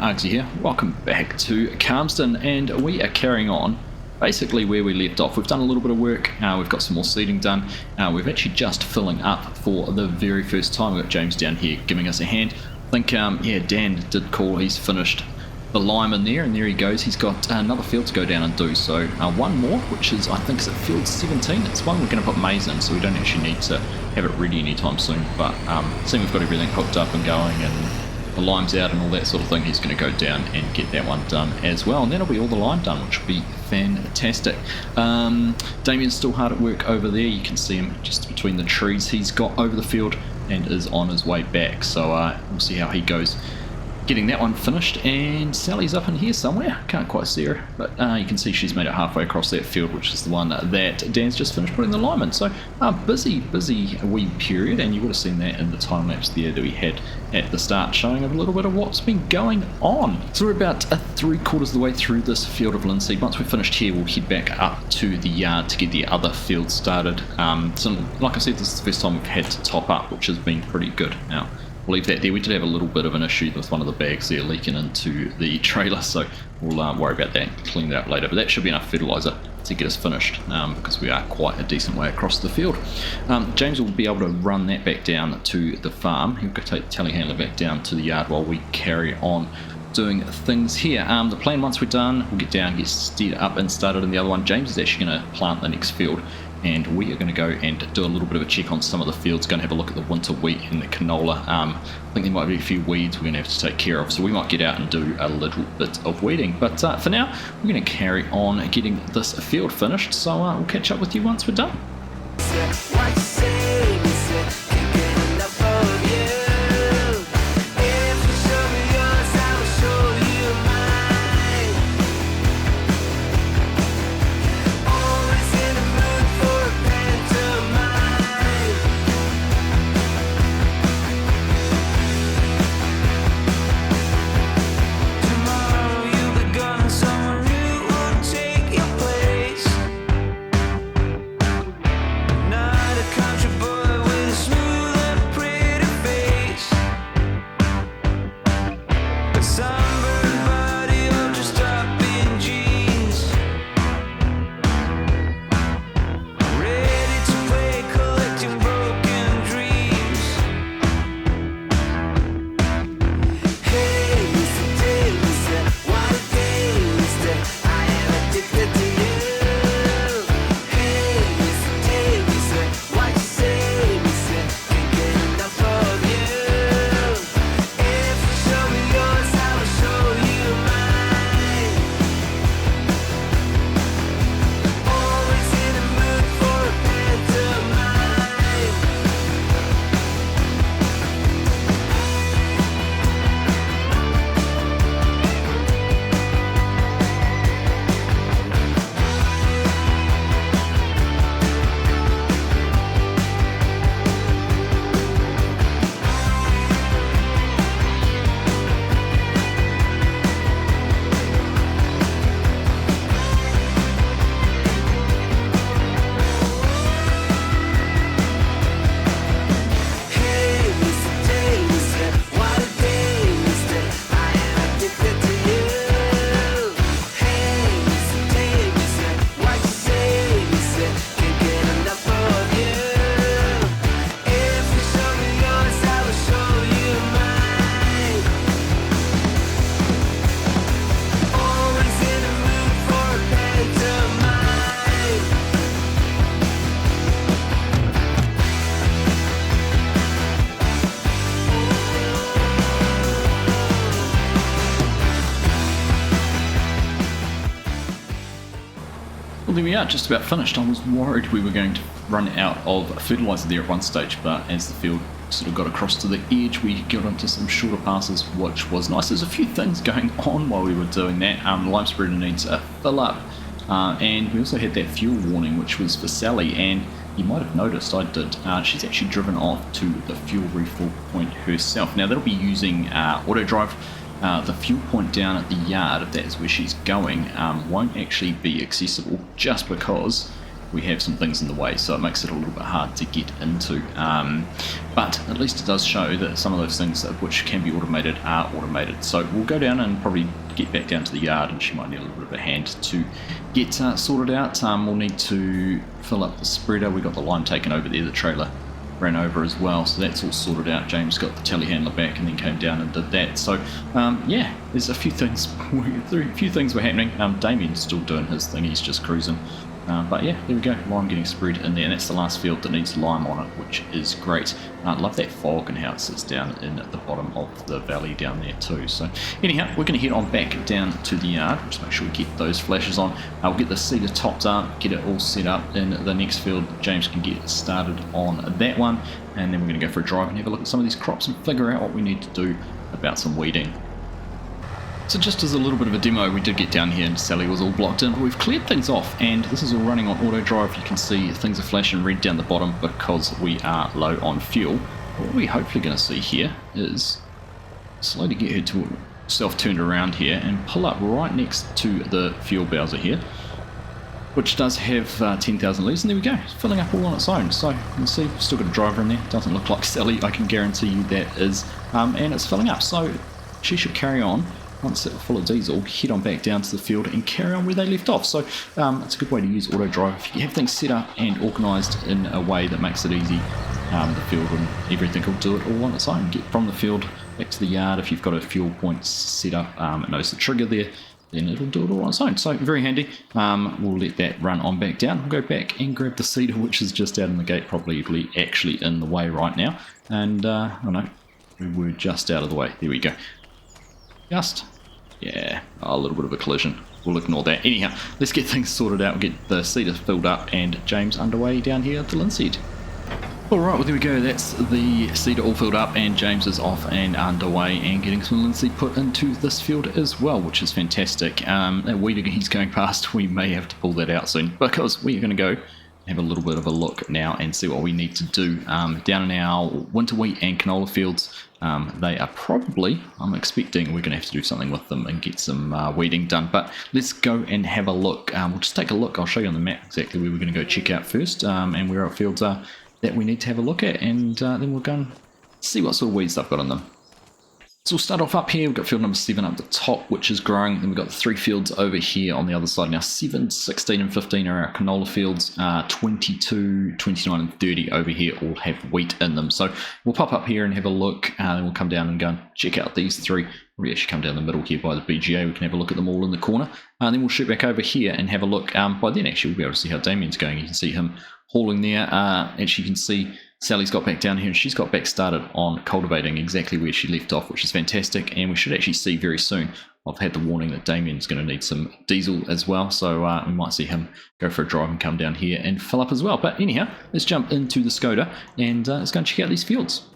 Argsy here. Welcome back to Calmsden, and we are carrying on basically where we left off. We've done a little bit of work, we've got some more seeding done, we've actually just filling up for the very first time. We've got James down here giving us a hand. I think, Dan did call, he's finished the lime in there, and there he goes. He's got another field to go down and do, so one more, which is, I think, is at field 17. It's one we're going to put maize in, so we don't actually need to have it ready anytime soon, but seeing we've got everything hooked up and going and the lime's out and all that sort of thing, he's going to go down and get that one done as well, and that'll be all the lime done, which will be fantastic. Damien's still hard at work over there. You can see him just between the trees. He's got over the field and is on his way back, so we'll see how he goes getting that one finished. And Sally's up in here somewhere, can't quite see her, but you can see she's made it halfway across that field, which is the one that Dan's just finished putting the lime in. So busy wee period, and you would have seen that in the time lapse there that we had at the start, showing a little bit of what's been going on. So we're about 3/4 of the way through this field of linseed. Once we're finished here, we'll head back up to the yard to get the other field started. So like I said, this is the first time we've had to top up, which has been pretty good. Now we'll leave that there. We did have a little bit of an issue with one of the bags there leaking into the trailer, so we'll worry about that and clean that up later, but that should be enough fertiliser to get us finished, because we are quite a decent way across the field. James will be able to run that back down to the farm. He'll go take the telehandler back down to the yard while we carry on doing things here. The plan, once we're done, we'll get down, get steered up and started in the other one. James is actually going to plant the next field, and we are going to go and do a little bit of a check on some of the fields, going to have a look at the winter wheat and the canola. I think there might be a few weeds we're going to have to take care of, so we might get out and do a little bit of weeding. But for now, we're going to carry on getting this field finished, so we'll catch up with you once we're done. Well, there we are, just about finished. I was worried we were going to run out of fertiliser there at one stage, but as the field sort of got across to the edge, we got onto some shorter passes, which was nice. There's a few things going on while we were doing that. The lime spreader needs a fill up, and we also had that fuel warning, which was for Sally, and you might have noticed, I did, she's actually driven off to the fuel refill point herself. Now that'll be using auto drive. The fuel point down at the yard, if that is where she's going, won't actually be accessible, just because we have some things in the way, so it makes it a little bit hard to get into. But at least it does show that some of those things which can be automated are automated. So we'll go down and probably get back down to the yard, and she might need a little bit of a hand to get sorted out. We'll need to fill up the spreader. We got the line taken over there, the trailer ran over as well, so that's all sorted out. James got the telehandler back and then came down and did that. So yeah, there's a few things were happening. Damien's still doing his thing, he's just cruising. But yeah, there we go, lime getting spread in there, and that's the last field that needs lime on it, which is great. I love that fog and how it sits down in at the bottom of the valley down there too. So anyhow, we're going to head on back down to the yard, just make sure we get those flashes on. We'll get the seeder topped up, get it all set up in the next field. James can get started on that one, and then we're going to go for a drive and have a look at some of these crops and figure out what we need to do about some weeding. So just as a little bit of a demo, we did get down here and Sally was all blocked in, but we've cleared things off, and this is all running on auto drive. You can see things are flashing red down the bottom because we are low on fuel. What we're hopefully going to see here is slowly get her to self turned around here and pull up right next to the fuel bowser here, which does have 10,000 litres, and there we go, it's filling up all on its own. So you can see, still got a driver in there, doesn't look like Sally, I can guarantee you that is, and it's filling up, so she should carry on. Once it's full of diesel, head on back down to the field and carry on where they left off. So it's a good way to use auto drive. If you have things set up and organised in a way that makes it easy, the field and everything will do it all on its own. Get from the field back to the yard. If you've got a fuel point set up, it knows the trigger there, then it'll do it all on its own. So very handy. We'll let that run on back down. We'll go back and grab the seeder, which is just out in the gate, probably actually in the way right now. And oh no, we were just out of the way. There we go. Yeah, a little bit of a collision. We'll ignore that. Anyhow, let's get things sorted out. We'll get the seeder filled up and James underway down here at the Linseed. Alright, well there we go. That's the seeder all filled up and James is off and underway and getting some linseed put into this field as well, which is fantastic. That weed he's going past, we may have to pull that out soon because we are going to go have a little bit of a look now and see what we need to do down in our winter wheat and canola fields. They are probably, I'm expecting we're going to have to do something with them and get some weeding done, but let's go and have a look. We'll just take a look. I'll show you on the map exactly where we're going to go check out first, and where our fields are that we need to have a look at, and then we'll go and see what sort of weeds they've got on them. So we'll start off up here. We've got field number 7 up the top, which is growing. Then we've got the 3 fields over here on the other side. Now 7, 16 and 15 are our canola fields. 22, 29 and 30 over here all have wheat in them. So we'll pop up here and have a look. Then we'll come down and go and check out these 3. We actually come down the middle here by the BGA. We can have a look at them all in the corner. Then we'll shoot back over here and have a look. By then actually we'll be able to see how Damien's going. You can see him hauling there. And you can see Sally's got back down here and she's got back started on cultivating exactly where she left off, which is fantastic. And we should actually see very soon. I've had the warning that Damien's going to need some diesel as well, so we might see him go for a drive and come down here and fill up as well. But anyhow, let's jump into the Skoda and let's go and check out these fields.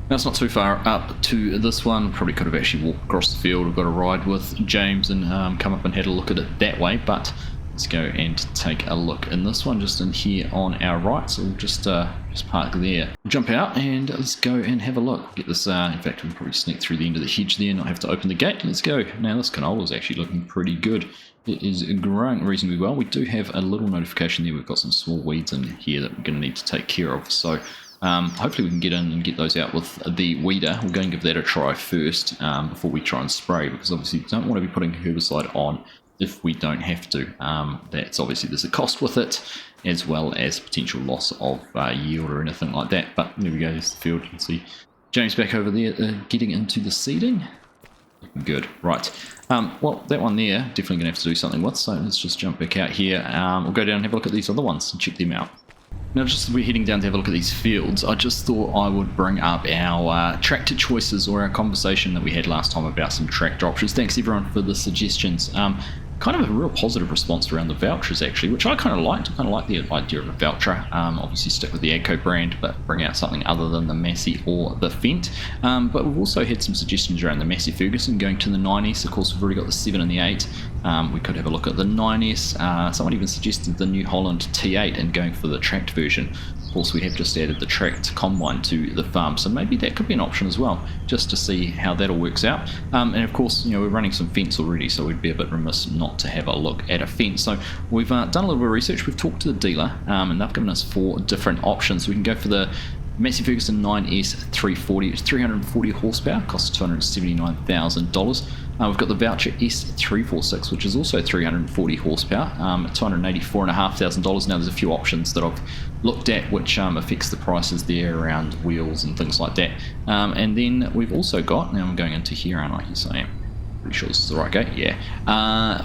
Now it's not too far up to this one. Probably could have actually walked across the field. I've got a ride with James and come up and had a look at it that way, but let's go and take a look in this one, just in here on our right. So we'll just park there. We'll jump out and let's go and have a look. Get this, in fact, we'll probably sneak through the end of the hedge there, not have to open the gate. Let's go. Now this canola is actually looking pretty good. It is growing reasonably well. We do have a little notification there. We've got some small weeds in here that we're going to need to take care of. So hopefully we can get in and get those out with the weeder. We'll go and give that a try first before we try and spray, because obviously we don't want to be putting herbicide on if we don't have to. That's obviously, there's a cost with it, as well as potential loss of yield or anything like that. But there we go, there's the field. You can see James back over there getting into the seeding. Looking good. Right. Well, that one there, definitely going to have to do something with, so let's just jump back out here. We'll go down and have a look at these other ones and check them out. Now, just as we're heading down to have a look at these fields, I just thought I would bring up our tractor choices, or our conversation that we had last time about some tractor options. Thanks everyone for the suggestions. Kind of a real positive response around the vouchers, actually, which I kind of liked. I kind of like the idea of a voucher. Obviously stick with the Agco brand, but bring out something other than the Massey or the Fendt. But we've also had some suggestions around the Massey Ferguson going to the 90s. Of course, we've already got the 7 and the 8. We could have a look at the 9S. Someone even suggested the New Holland T8 and going for the tracked version. Of course, we have just added the tracked combine to the farm, so maybe that could be an option as well, just to see how that all works out. And of course, we're running some fence already, so we'd be a bit remiss not to have a look at a fence. So we've done a little bit of research. We've talked to the dealer, and they've given us 4 different options. We can go for the Massey Ferguson 9S 340. It's 340 horsepower, costs $279,000. We've got the Voucher S346, which is also 340 horsepower, $284,500. Now there's a few options that I've looked at which affects the prices there around wheels and things like that. And then we've also got, now I'm going into here, aren't I? Yes I am. Pretty sure this is the right gate, yeah.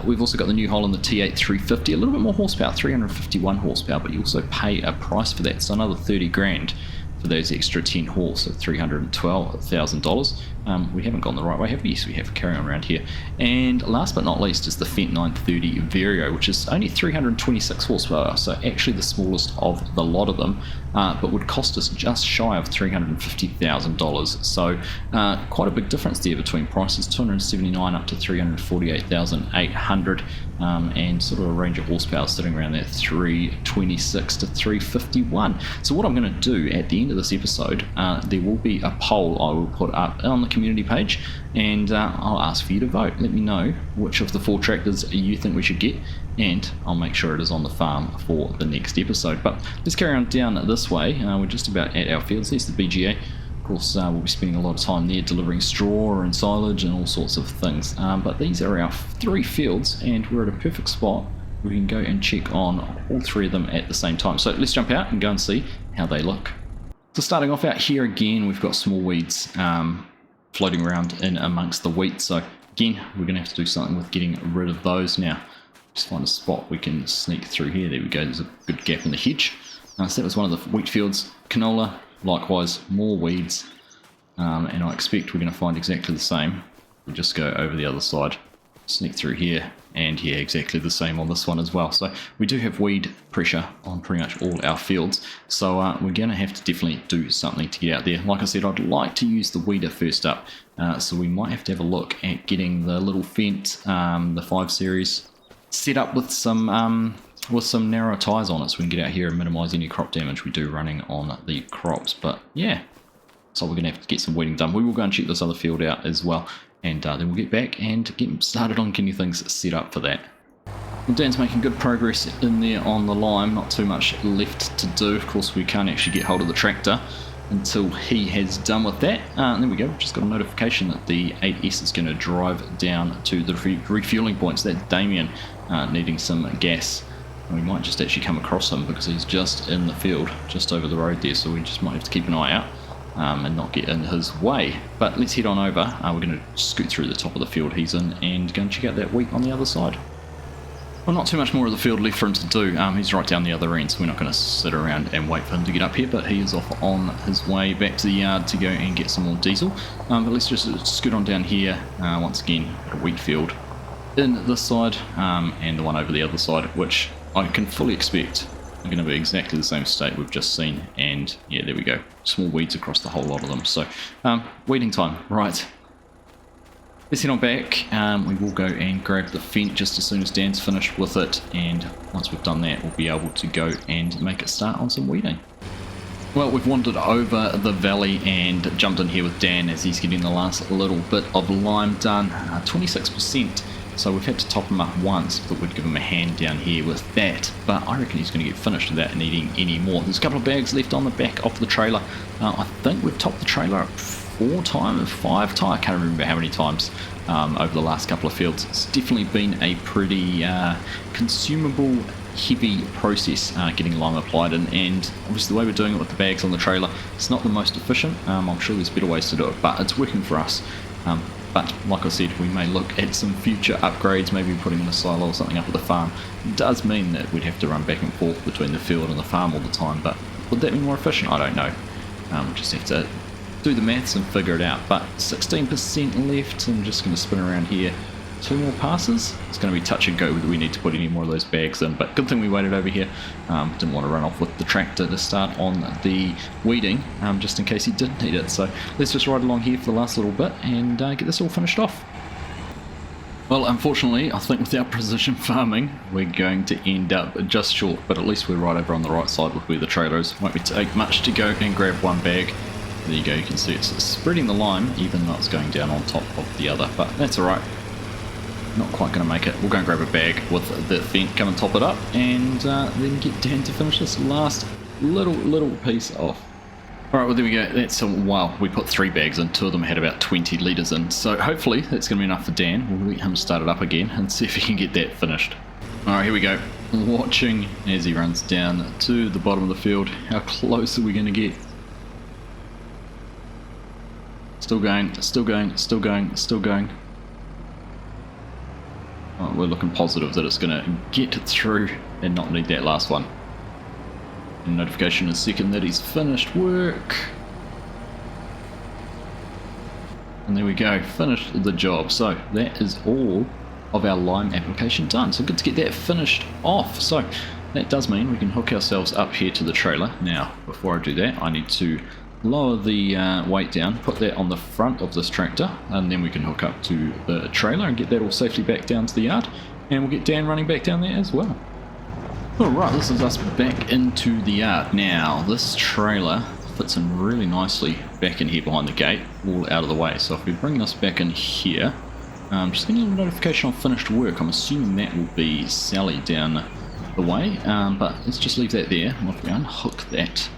We've also got the New Holland, the T8 350, a little bit more horsepower, 351 horsepower, but you also pay a price for that, so another 30 grand for those extra 10 horse at $312,000. We haven't gone the right way, have we? Yes, we have. Carry on around here. And last but not least is the Fendt 930 Vario, which is only 326 horsepower, so actually the smallest of the lot of them, but would cost us just shy of $350,000. So quite a big difference there between prices, 279 up to 348,800, and sort of a range of horsepower sitting around that 326 to 351. So what I'm going to do at the end of this episode, there will be a poll I will put up on the community page, and I'll ask for you to vote. Let me know which of the 4 tractors you think we should get, and I'll make sure it is on the farm for the next episode. But let's carry on down this way. We're just about at our fields. There's the BGA. Of course, we'll be spending a lot of time there delivering straw and silage and all sorts of things. But these are our 3 fields, and we're at a perfect spot. We can go and check on all 3 of them at the same time. So let's jump out and go and see how they look. So starting off out here again, we've got small weeds floating around in amongst the wheat. So again, we're going to have to do something with getting rid of those now. Just find a spot we can sneak through here. There we go. There's a good gap in the hedge. So that was one of the wheat fields. Canola, likewise, more weeds. And I expect we're going to find exactly the same. We'll just go over the other side, sneak through here, and yeah, exactly the same on this one as well. So we do have weed pressure on pretty much all our fields, so we're going to have to definitely do something to get out there. Like I said, I'd like to use the weeder first up, so we might have to have a look at getting the little Fendt, the 5 series, set up with some narrow tyres on it, so we can get out here and minimise any crop damage we do running on the crops. But yeah, so we're going to have to get some weeding done. We will go and check this other field out as well, and then we'll get back and get started on getting things set up for that. Well, Dan's making good progress in there on the lime, not too much left to do. Of course, we can't actually get hold of the tractor until he has done with that. And there we go, just got a notification that the 8S is going to drive down to the refueling points. That's Damien needing some gas. And we might just actually come across him because he's just in the field, just over the road there, so we just might have to keep an eye out. And not get in his way. But let's head on over. We're going to scoot through the top of the field he's in and go and check out that wheat on the other side. Well, not too much more of the field left for him to do. He's right down the other end, so we're not going to sit around and wait for him to get up here, but he is off on his way back to the yard to go and get some more diesel. But let's just scoot on down here. Once again, a wheat field in this side, and the one over the other side, which I can fully expect are going to be exactly the same state we've just seen. And yeah, there we go, small weeds across the whole lot of them. So weeding time, right, let's head on back. We will go and grab the Fendt just as soon as Dan's finished with it, and once we've done that, we'll be able to go and make a start on some weeding. Well, we've wandered over the valley and jumped in here with Dan as he's getting the last little bit of lime done, 26%. So we've had to top him up once, but we'd give him a hand down here with that. But I reckon he's going to get finished without needing any more. There's a couple of bags left on the back of the trailer. I think we've topped the trailer up 4 times, 5 times, I can't remember how many times over the last couple of fields. It's definitely been a pretty consumable, heavy process getting lime applied in, and obviously the way we're doing it with the bags on the trailer, it's not the most efficient. I'm sure there's better ways to do it, but it's working for us. But like I said, we may look at some future upgrades, maybe putting in a silo or something up at the farm. It does mean that we'd have to run back and forth between the field and the farm all the time, but would that be more efficient? I don't know. We just have to do the maths and figure it out. But 16% left. I'm just going to spin around here. 2 more passes. It's going to be touch and go whether we need to put any more of those bags in, but good thing we waited over here. Didn't want to run off with the tractor to start on the weeding, just in case he did need it. So let's just ride along here for the last little bit and get this all finished off. Well, unfortunately, I think without precision farming, we're going to end up just short, but at least we're right over on the right side with where the trailer is. Won't take much to go and grab one bag. There you go, you can see it's spreading the lime, even though it's going down on top of the other, but that's alright. Not quite going to make it. We'll go and grab a bag with the Fent, come and top it up, and then get Dan to finish this last little piece off. Alright, well there we go. That's wow, we put 3 bags in, 2 of them had about 20 litres in, so hopefully that's going to be enough for Dan. We'll let him start it up again and see if he can get that finished. Alright, here we go. Watching as he runs down to the bottom of the field. How close are we going to get? Still going, still going, still going, still going. Oh, we're looking positive that it's going to get through and not need that last one. And notification in a second that he's finished work. And there we go, finished the job. So that is all of our lime application done. So good to get that finished off. So that does mean we can hook ourselves up here to the trailer. Now, before I do that, I need to lower the weight down, put that on the front of this tractor, and then we can hook up to the trailer and get that all safely back down to the yard, and we'll get Dan running back down there as well. Alright, this is us back into the yard. Now, this trailer fits in really nicely back in here behind the gate, all out of the way. So if we bring this back in here, just getting a little notification on finished work. I'm assuming that will be Sally down the way, but let's just leave that there. And if we unhook that,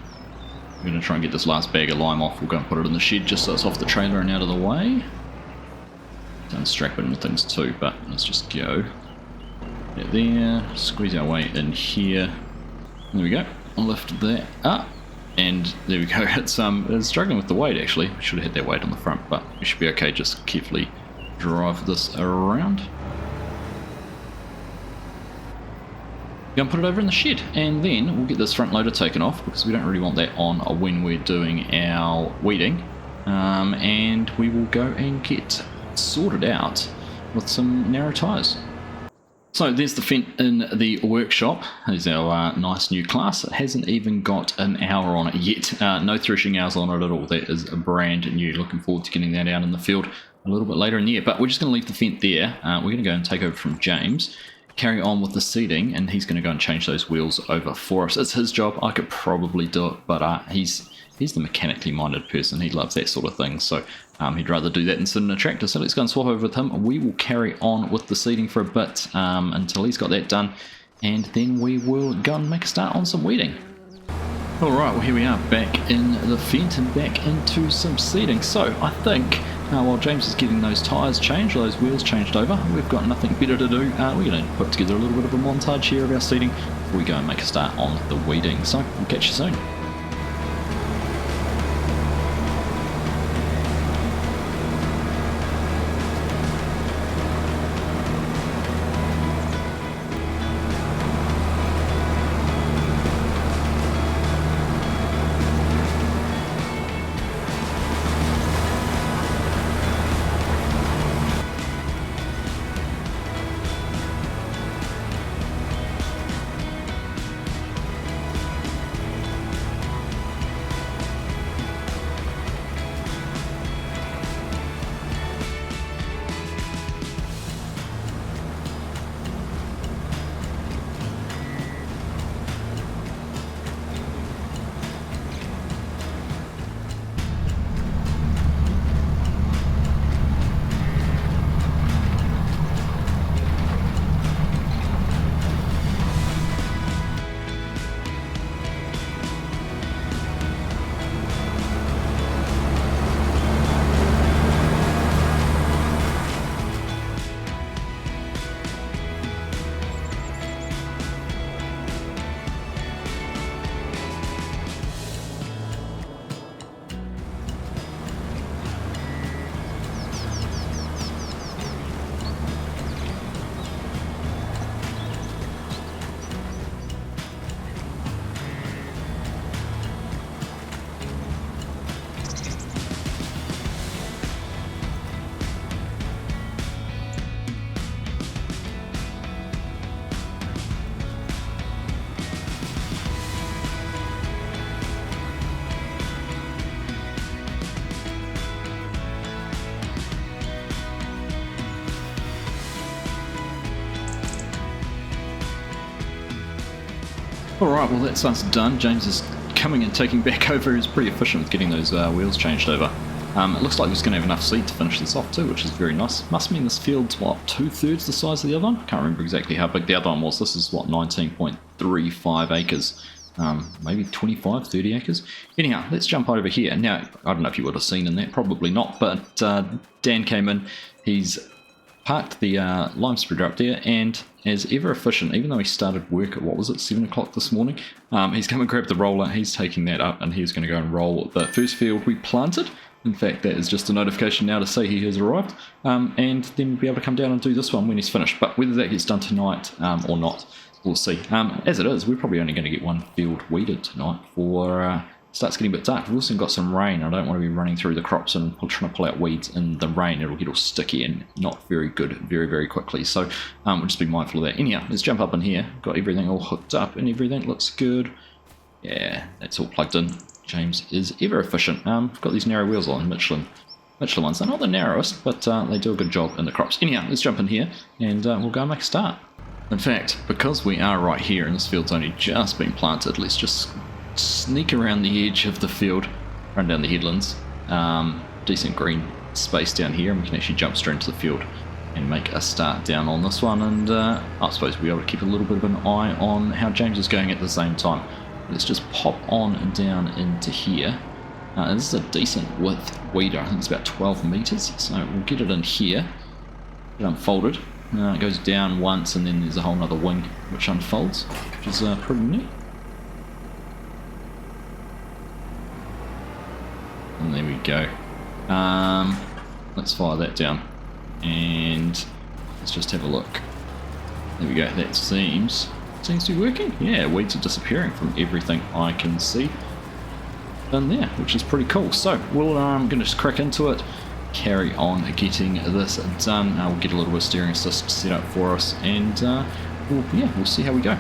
we're going to try and get this last bag of lime off. We'll go and put it in the shed just so it's off the trailer and out of the way. Don't strap it into things too, but let's just go. That there, squeeze our way in here. There we go. I'll lift that up. And there we go. It's struggling with the weight actually. We should have had that weight on the front, but we should be okay. Just carefully drive this around. Go and put it over in the shed, and then we'll get this front loader taken off because we don't really want that on when we're doing our weeding, and we will go and get sorted out with some narrow tyres. So there's the Fent in the workshop. There's our nice new class. It hasn't even got an hour on it yet. No threshing hours on it at all. That is brand new. Looking forward to getting that out in the field a little bit later in the year, but we're just going to leave the Fent there. We're going to go and take over from James, carry on with the seeding, and he's going to go and change those wheels over for us. It's his job. I could probably do it, but he's the mechanically minded person. He loves that sort of thing, so he'd rather do that than sit in a tractor. So let's go and swap over with him. We will carry on with the seeding for a bit until he's got that done, and then we will go and make a start on some weeding. Alright, well here we are back in the Fent and back into some seeding. So I think while James is getting those tyres changed, those wheels changed over, we've got nothing better to do. We're going to put together a little bit of a montage here of our seeding before we go and make a start on the weeding. So we'll catch you soon. Alright, well that's us done. James is coming and taking back over. He's pretty efficient with getting those wheels changed over. It looks like he's going to have enough seed to finish this off too, which is very nice. Must mean this field's, what, 2/3 the size of the other one? Can't remember exactly how big the other one was. This is, what, 19.35 acres. Maybe 25, 30 acres. Anyhow, let's jump over here. Now, I don't know if you would have seen in that, probably not, but Dan came in. He's parked the lime spreader up there, and as ever efficient, even though he started work at, what was it, 7 o'clock this morning, he's come and grabbed the roller, he's taking that up, and he's going to go and roll the first field we planted. In fact, that is just a notification now to say he has arrived, and then be able to come down and do this one when he's finished. But whether that gets done tonight or not, we'll see. As it is, we're probably only going to get one field weeded tonight for starts getting a bit dark. We've also got some rain. I don't want to be running through the crops and trying to pull out weeds in the rain. It'll get all sticky and not very good very, very quickly. So we'll just be mindful of that. Anyhow, let's jump up in here. Got everything all hooked up and everything looks good. Yeah, that's all plugged in. James is ever efficient. I've got these narrow wheels on, Michelin ones. They're not the narrowest, but they do a good job in the crops. Anyhow, let's jump in here and we'll go and make a start. In fact, because we are right here and this field's only just been planted, let's just sneak around the edge of the field, run down the headlands. Decent green space down here, and we can actually jump straight into the field and make a start down on this one. And I suppose we'll be able to keep a little bit of an eye on how James is going at the same time. Let's just pop on and down into here. This is a decent width weeder. I think it's about 12 meters, so we'll get it in here. Get unfolded. It goes down once, and then there's a whole other wing which unfolds, which is pretty neat. And there we go. Let's fire that down, and let's just have a look. There we go. That seems to be working. Yeah, weeds are disappearing from everything I can see in there, which is pretty cool. So we'll going to just crack into it, carry on getting this done. We'll get a little bit of steering assist set up for us, and we'll see how we go.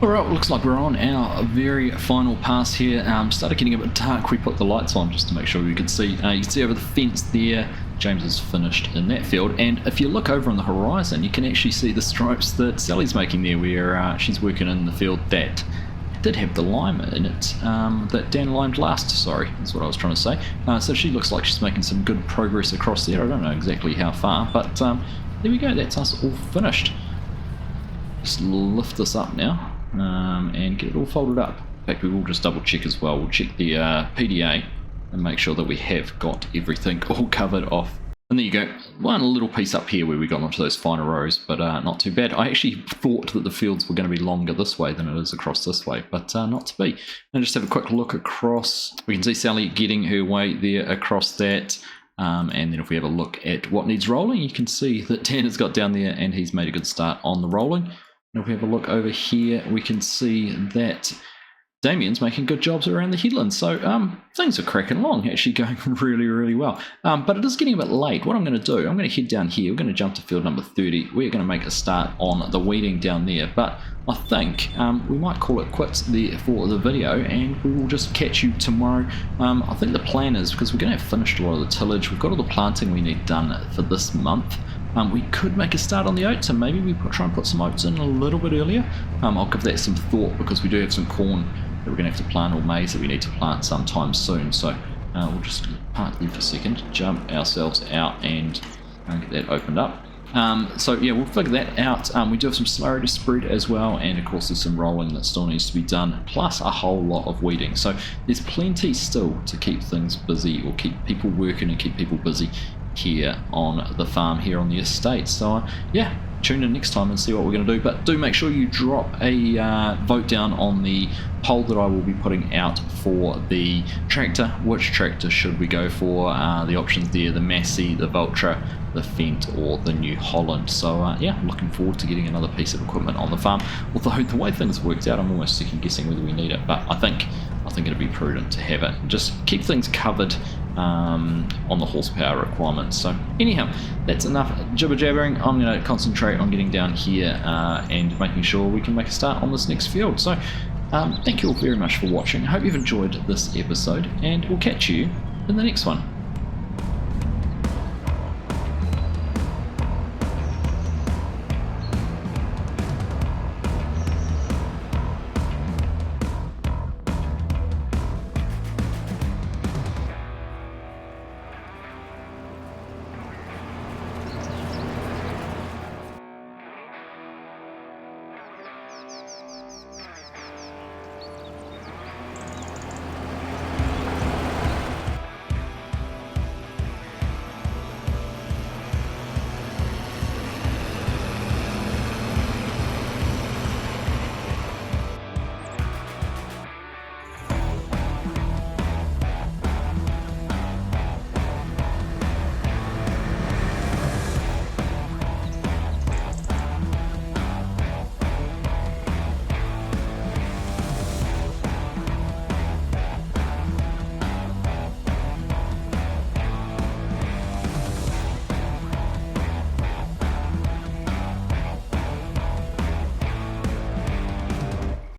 Alright, looks like we're on our very final pass here. Started getting a bit dark. We put the lights on just to make sure we could see. You can see over the fence there, James is finished in that field. And if you look over on the horizon, you can actually see the stripes that Sally's making there, where she's working in the field that did have the lime in it, that Dan limed last, sorry, that's what I was trying to say. So she looks like she's making some good progress across there. I don't know exactly how far, but there we go, that's us all finished. Just lift this up now. And get it all folded up. In fact, we will just double check as well. We'll check the PDA and make sure that we have got everything all covered off And there you go, one little piece up here where we got onto those finer rows, but not too bad. I actually thought that the fields were going to be longer this way than it is across this way, but not to be. And just have a quick look across. We can see Sally getting her way there across that. And then if we have a look at what needs rolling, you can see that Dan has got down there and he's made a good start on the rolling. And if we have a look over here, we can see that Damien's making good jobs around the headlands, so things are cracking along, actually going really, really well. But it is getting a bit late. What I'm going to do, I'm going to head down here. We're going to jump to field number 30. We're going to make a start on the weeding down there, but I think we might call it quits there for the video, and we will just catch you tomorrow. I think the plan is, because we're going to have finished a lot of the tillage, we've got all the planting we need done for this month. We could make a start on the oats, and maybe we try and put some oats in a little bit earlier. I'll give that some thought, because we do have some corn that we're going to have to plant, or maize that we need to plant sometime soon. So we'll just park there for a second, jump ourselves out and get that opened up. So yeah, we'll figure that out. We do have some slurry to spread as well, and of course there's some rolling that still needs to be done, plus a whole lot of weeding. So there's plenty still to keep things busy, or keep people working and keep people busy here on the farm, here on the estate. So yeah, tune in next time and see what we're going to do. But do make sure you drop a vote down on the poll that I will be putting out for the tractor. Which tractor should we go for? The options there: the Massey, the Valtra, the Fendt, or the New Holland. So yeah, I'm looking forward to getting another piece of equipment on the farm. Although the way things have worked out, I'm almost second guessing whether we need it, but I think it'd be prudent to have it. Just keep things covered on the horsepower requirements. So anyhow, that's enough jibber jabbering. I'm going to concentrate on getting down here and making sure we can make a start on this next field. So thank you all very much for watching. I hope you've enjoyed this episode, and we'll catch you in the next one.